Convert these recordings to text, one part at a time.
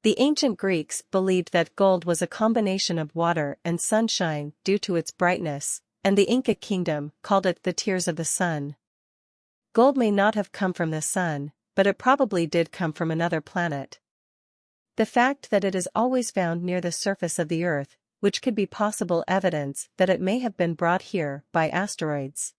The ancient Greeks believed that gold was a combination of water and sunshine due to its brightness, and the Inca kingdom called it the tears of the sun. Gold may not have come from the sun, but it probably did come from another planet. The fact that it is always found near the surface of the Earth, which could be possible evidence that it may have been brought here by asteroids.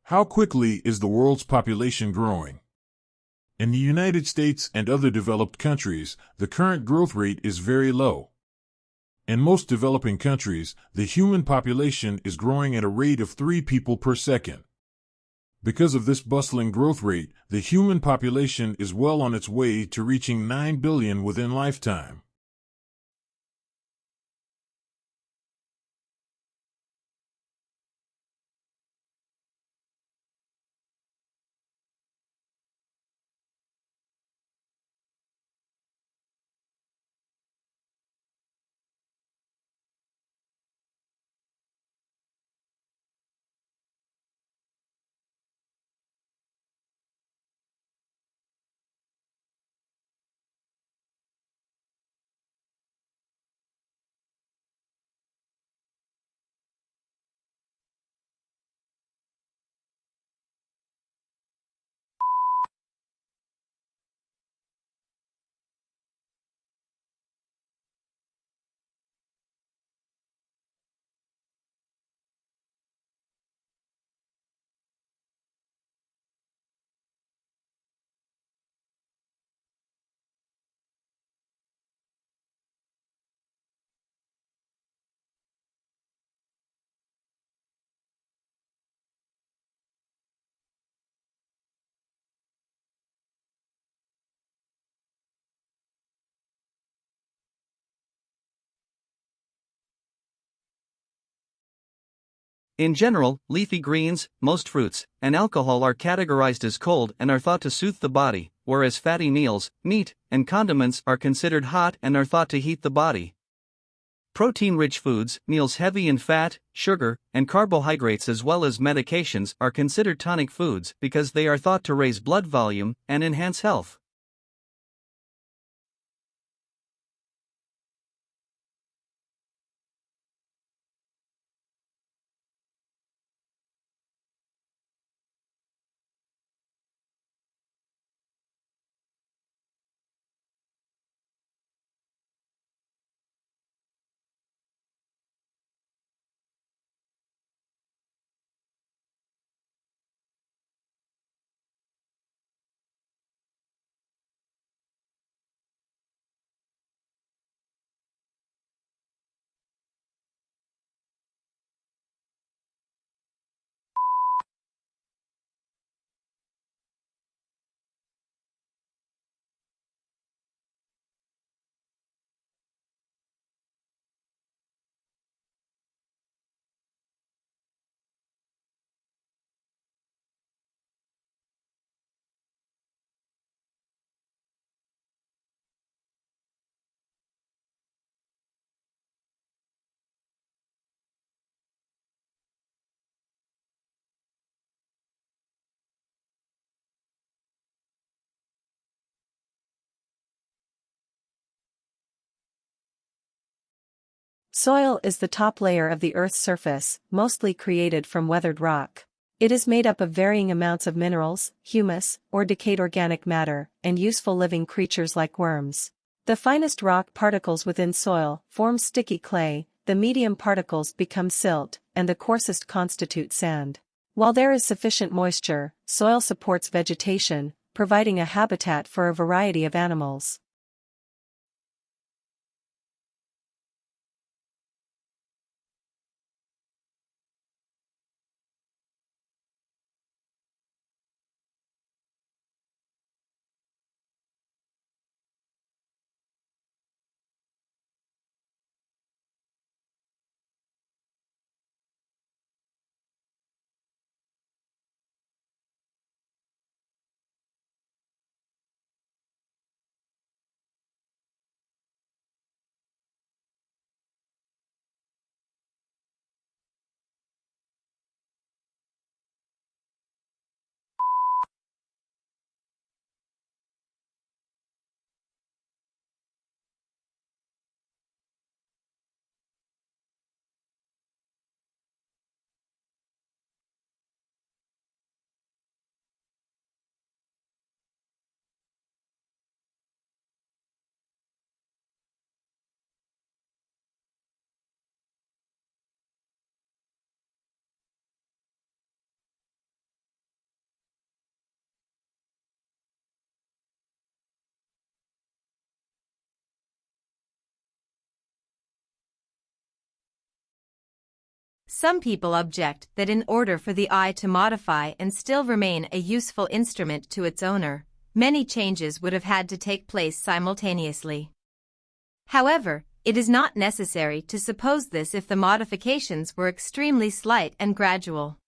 How quickly is the world's population growing? In the United States and other developed countries, the current growth rate is very low. In most developing countries, the human population is growing at a rate of 3 people per second. Because of this bustling growth rate, the human population is well on its way to reaching 9 billion within lifetime. In general, leafy greens, most fruits, and alcohol are categorized as cold and are thought to soothe the body, whereas fatty meals, meat, and condiments are considered hot and are thought to heat the body. Protein-rich foods, meals heavy in fat, sugar, and carbohydrates as well as medications are considered tonic foods because they are thought to raise blood volume and enhance health. Soil is the top layer of the Earth's surface, mostly created from weathered rock. It is made up of varying amounts of minerals, humus, or decayed organic matter, and useful living creatures like worms. The finest rock particles within soil form sticky clay, the medium particles become silt, and the coarsest constitute sand. While there is sufficient moisture, soil supports vegetation, providing a habitat for a variety of animals. Some people object that in order for the eye to modify and still remain a useful instrument to its owner, many changes would have had to take place simultaneously. However, it is not necessary to suppose this if the modifications were extremely slight and gradual.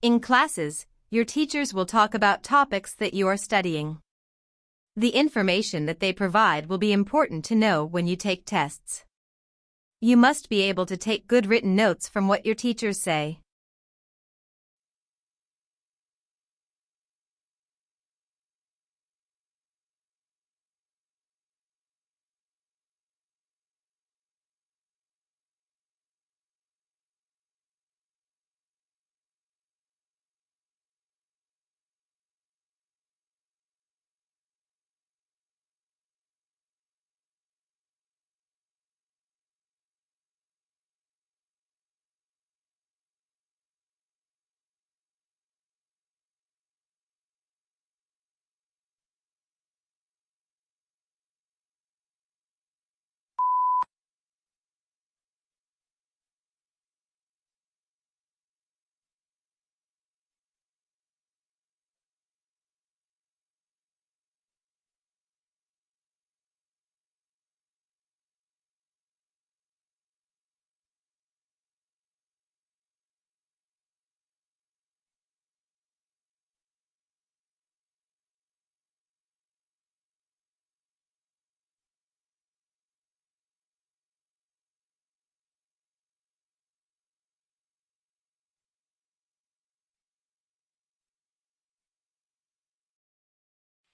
In classes, your teachers will talk about topics that you are studying. The information that they provide will be important to know when you take tests. You must be able to take good written notes from what your teachers say.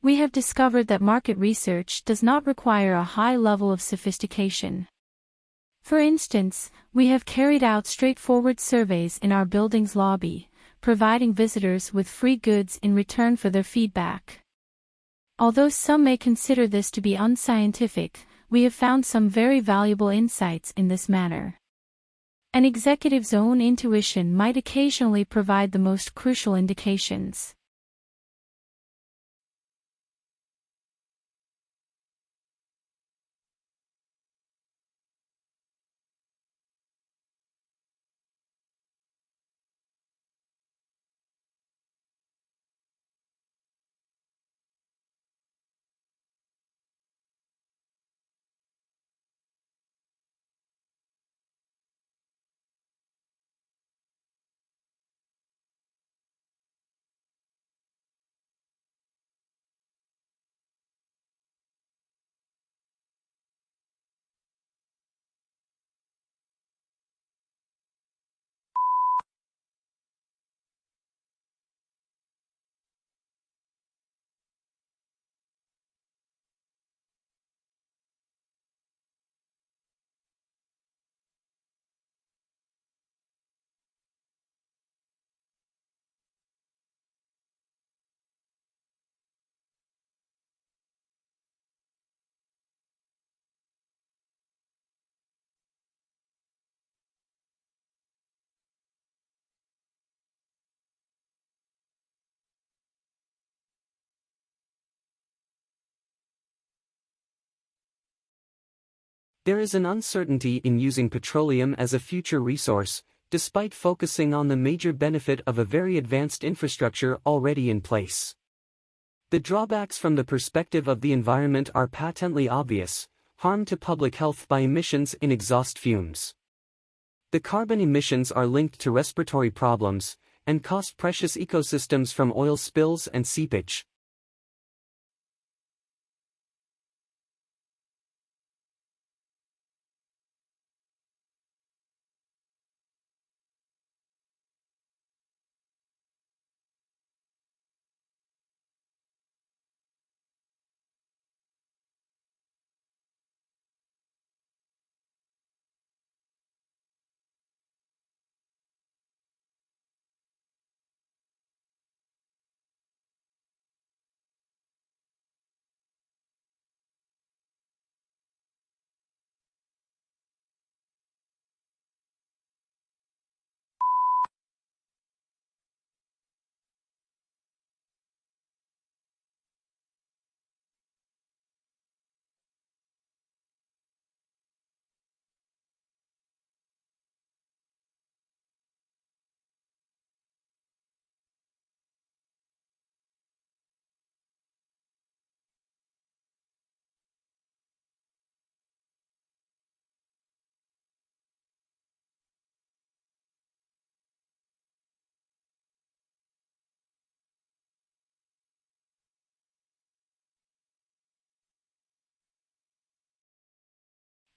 We have discovered that market research does not require a high level of sophistication. For instance, we have carried out straightforward surveys in our building's lobby, providing visitors with free goods in return for their feedback. Although some may consider this to be unscientific, we have found some very valuable insights in this manner. An executive's own intuition might occasionally provide the most crucial indications. There is an uncertainty in using petroleum as a future resource, despite focusing on the major benefit of a very advanced infrastructure already in place. The drawbacks from the perspective of the environment are patently obvious: harm to public health by emissions in exhaust fumes. The carbon emissions are linked to respiratory problems, and cost precious ecosystems from oil spills and seepage.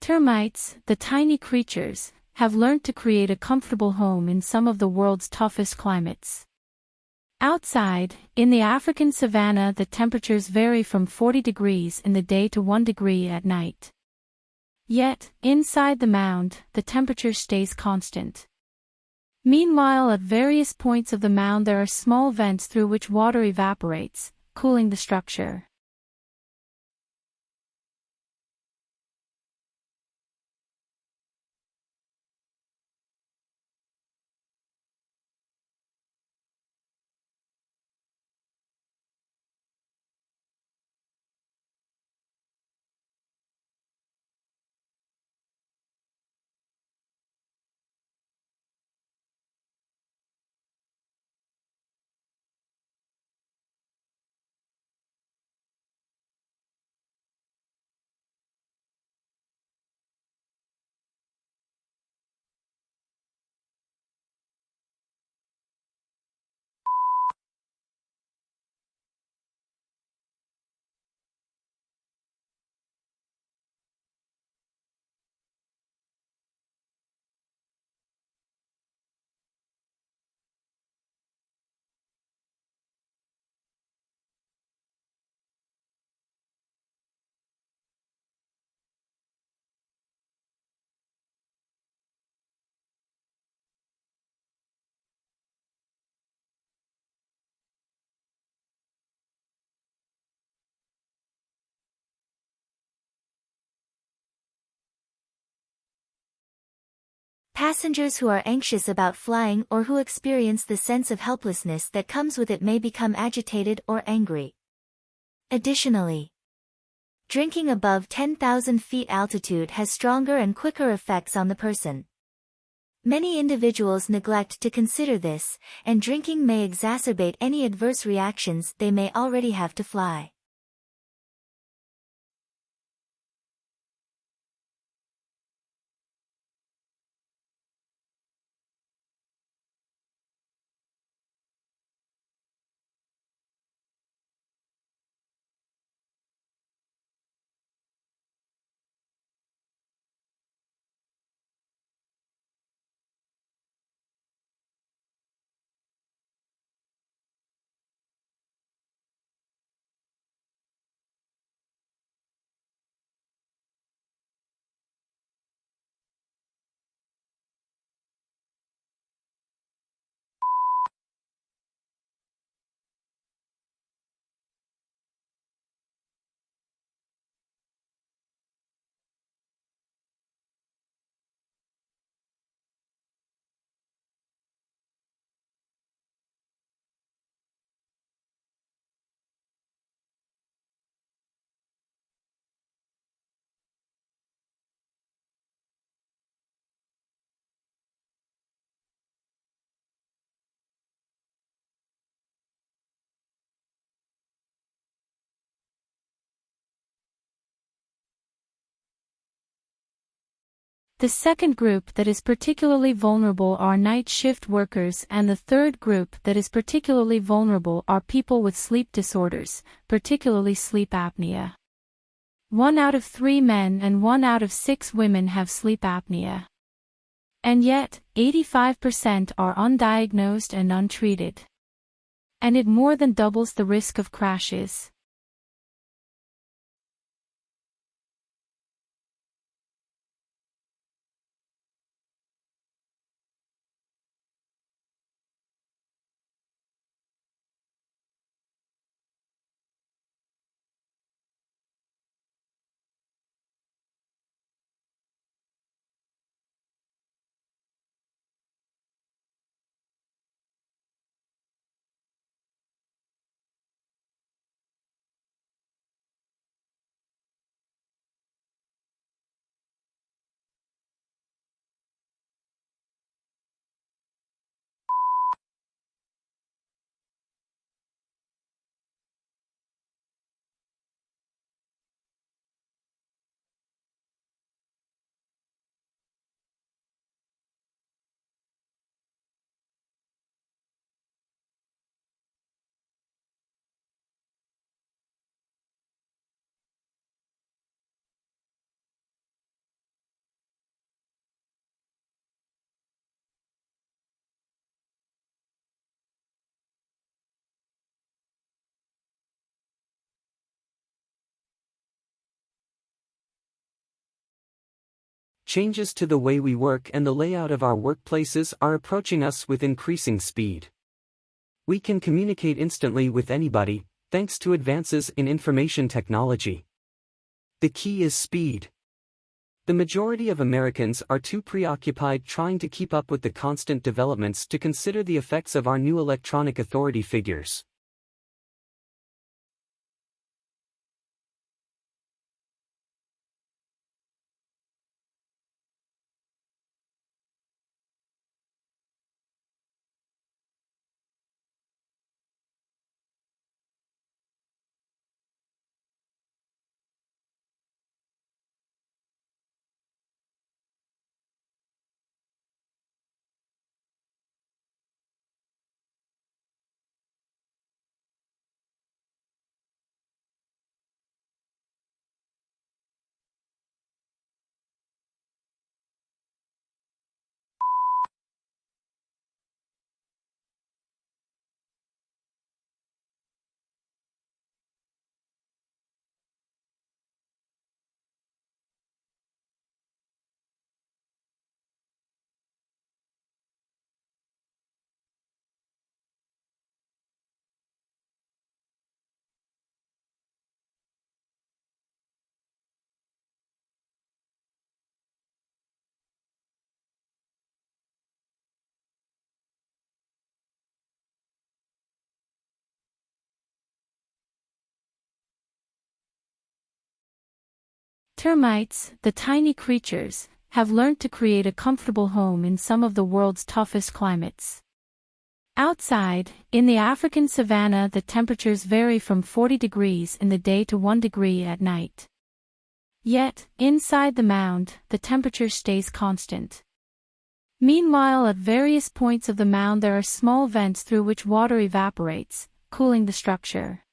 Termites, the tiny creatures, have learned to create a comfortable home in some of the world's toughest climates. Outside, in the African savanna, the temperatures vary from 40 degrees in the day to 1 degree at night. Yet, inside the mound, the temperature stays constant. Meanwhile, at various points of the mound there are small vents through which water evaporates, cooling the structure. Passengers who are anxious about flying or who experience the sense of helplessness that comes with it may become agitated or angry. Additionally, drinking above 10,000 feet altitude has stronger and quicker effects on the person. Many individuals neglect to consider this, and drinking may exacerbate any adverse reactions they may already have to fly. The second group that is particularly vulnerable are night shift workers, and the third group that is particularly vulnerable are people with sleep disorders, particularly sleep apnea. 1 out of 3 men and 1 out of 6 women have sleep apnea. And yet, 85% are undiagnosed and untreated. And it more than doubles the risk of crashes. Changes to the way we work and the layout of our workplaces are approaching us with increasing speed. We can communicate instantly with anybody, thanks to advances in information technology. The key is speed. The majority of Americans are too preoccupied trying to keep up with the constant developments to consider the effects of our new electronic authority figures. Termites, the tiny creatures, have learned to create a comfortable home in some of the world's toughest climates. Outside, in the African savanna, the temperatures vary from 40 degrees in the day to 1 degree at night. Yet, inside the mound, the temperature stays constant. Meanwhile, at various points of the mound there are small vents through which water evaporates, cooling the structure.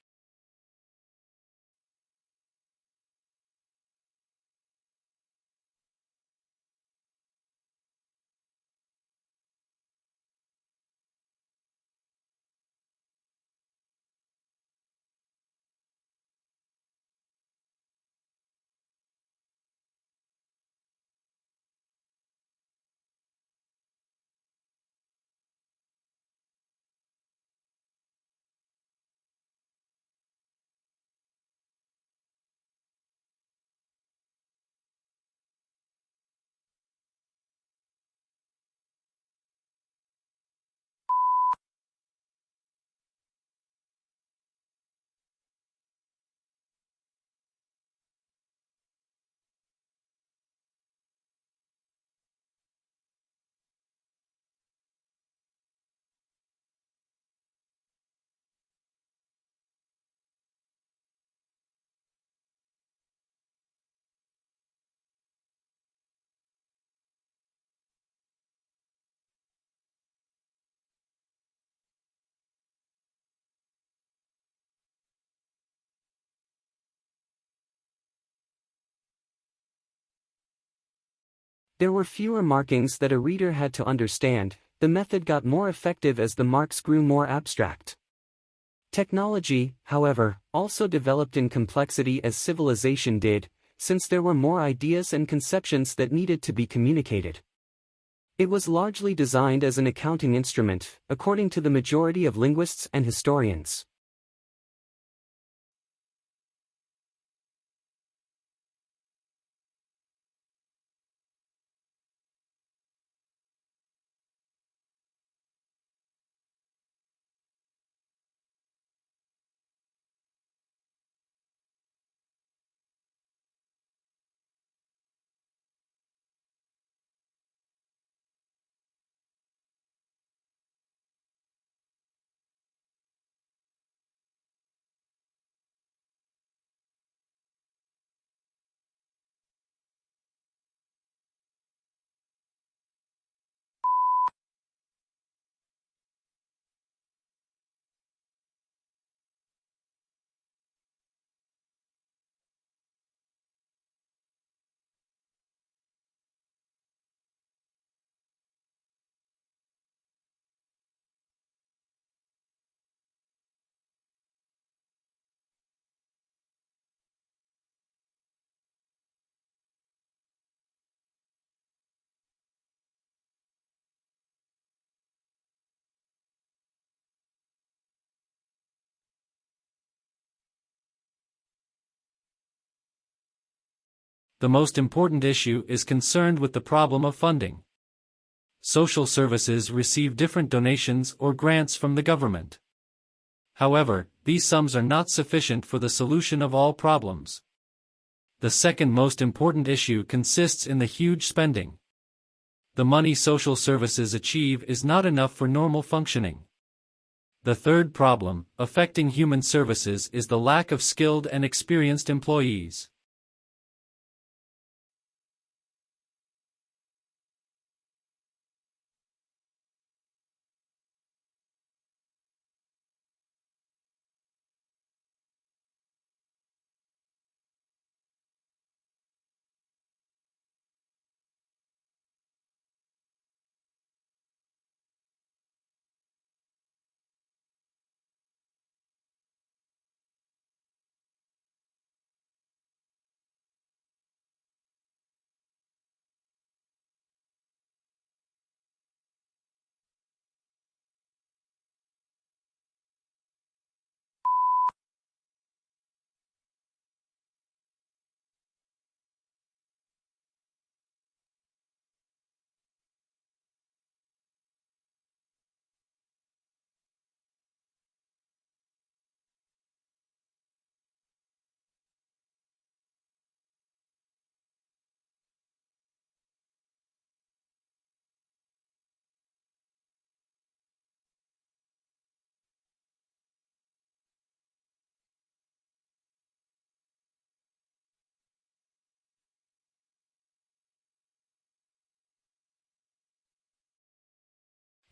There were fewer markings that a reader had to understand. The method got more effective as the marks grew more abstract. Technology, however, also developed in complexity as civilization did, since there were more ideas and conceptions that needed to be communicated. It was largely designed as an accounting instrument, according to the majority of linguists and historians. The most important issue is concerned with the problem of funding. Social services receive different donations or grants from the government. However, these sums are not sufficient for the solution of all problems. The second most important issue consists in the huge spending. The money social services achieve is not enough for normal functioning. The third problem, affecting human services, is the lack of skilled and experienced employees.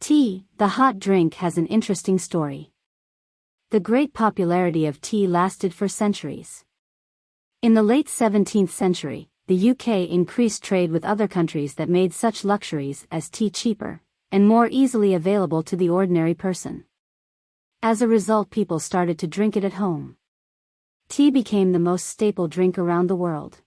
Tea, the hot drink, has an interesting story. The great popularity of tea lasted for centuries. In the late 17th century, the UK increased trade with other countries that made such luxuries as tea cheaper and more easily available to the ordinary person. As a result, people started to drink it at home. Tea became the most staple drink around the world.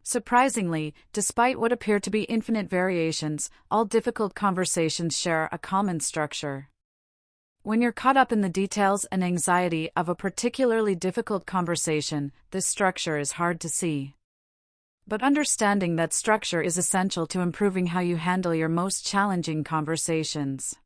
Surprisingly, despite what appear to be infinite variations, all difficult conversations share a common structure. When you're caught up in the details and anxiety of a particularly difficult conversation, this structure is hard to see. But understanding that structure is essential to improving how you handle your most challenging conversations.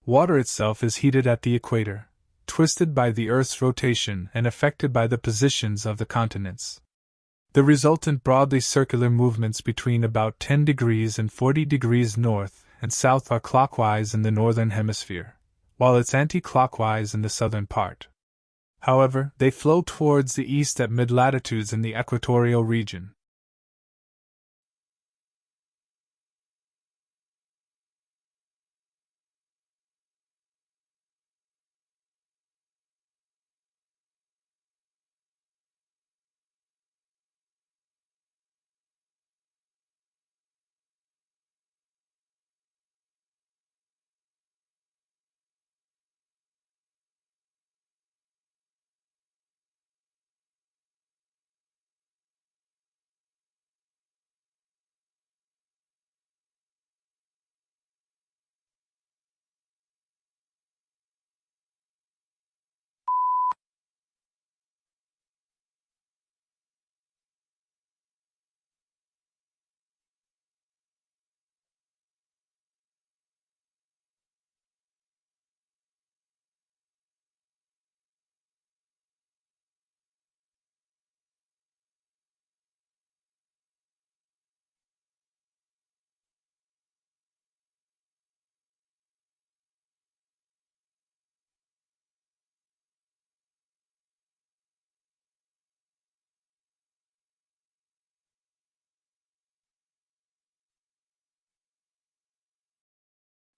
Water itself is heated at the equator, twisted by the Earth's rotation and affected by the positions of the continents. The resultant broadly circular movements between about 10 degrees and 40 degrees north and south are clockwise in the northern hemisphere, while it's anti-clockwise in the southern part. However, they flow towards the east at mid-latitudes in the equatorial region.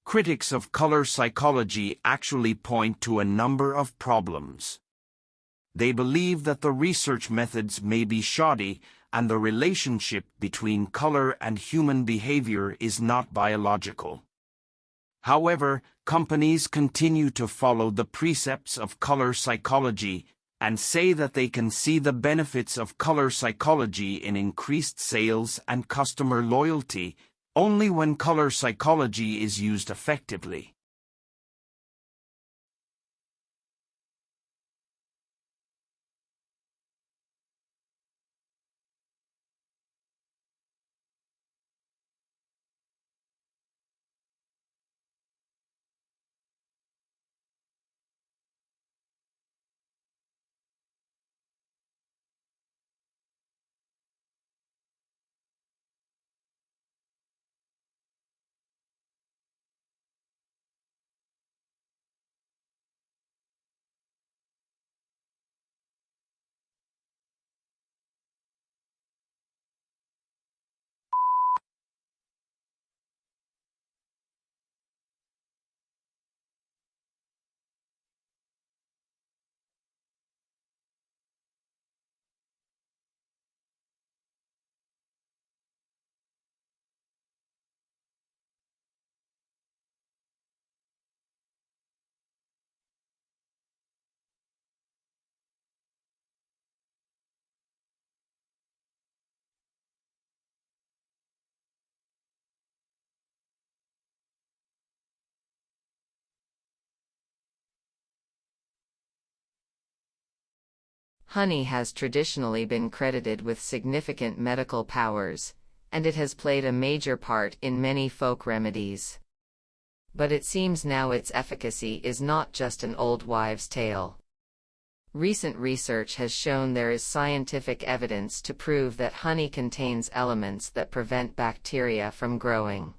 critics of color psychology actually point to a number of problems. They believe that the research methods may be shoddy and the relationship between color and human behavior is not biological. However, companies continue to follow the precepts of color psychology and say that they can see the benefits of color psychology in increased sales and customer loyalty only when color psychology is used effectively. Honey has traditionally been credited with significant medical powers, and it has played a major part in many folk remedies. But it seems now its efficacy is not just an old wives' tale. Recent research has shown there is scientific evidence to prove that honey contains elements that prevent bacteria from growing.